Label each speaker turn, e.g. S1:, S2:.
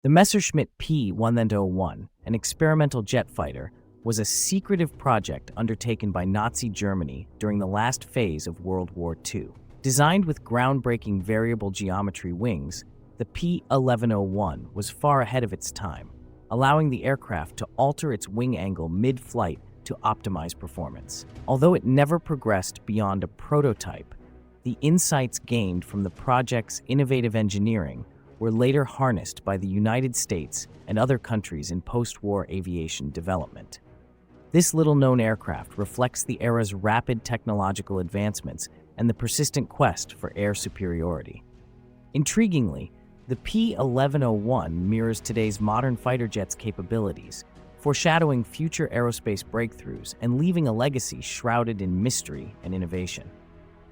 S1: The Messerschmitt P.1101, an experimental jet fighter, was a secretive project undertaken by Nazi Germany during the last phase of World War II. Designed with groundbreaking variable geometry wings, the P.1101 was far ahead of its time, allowing the aircraft to alter its wing angle mid-flight to optimize performance. Although it never progressed beyond a prototype, the insights gained from the project's innovative engineering were later harnessed by the United States and other countries in post-war aviation development. This little-known aircraft reflects the era's rapid technological advancements and the persistent quest for air superiority. Intriguingly, the P.1101 mirrors today's modern fighter jets' capabilities, foreshadowing future aerospace breakthroughs and leaving a legacy shrouded in mystery and innovation.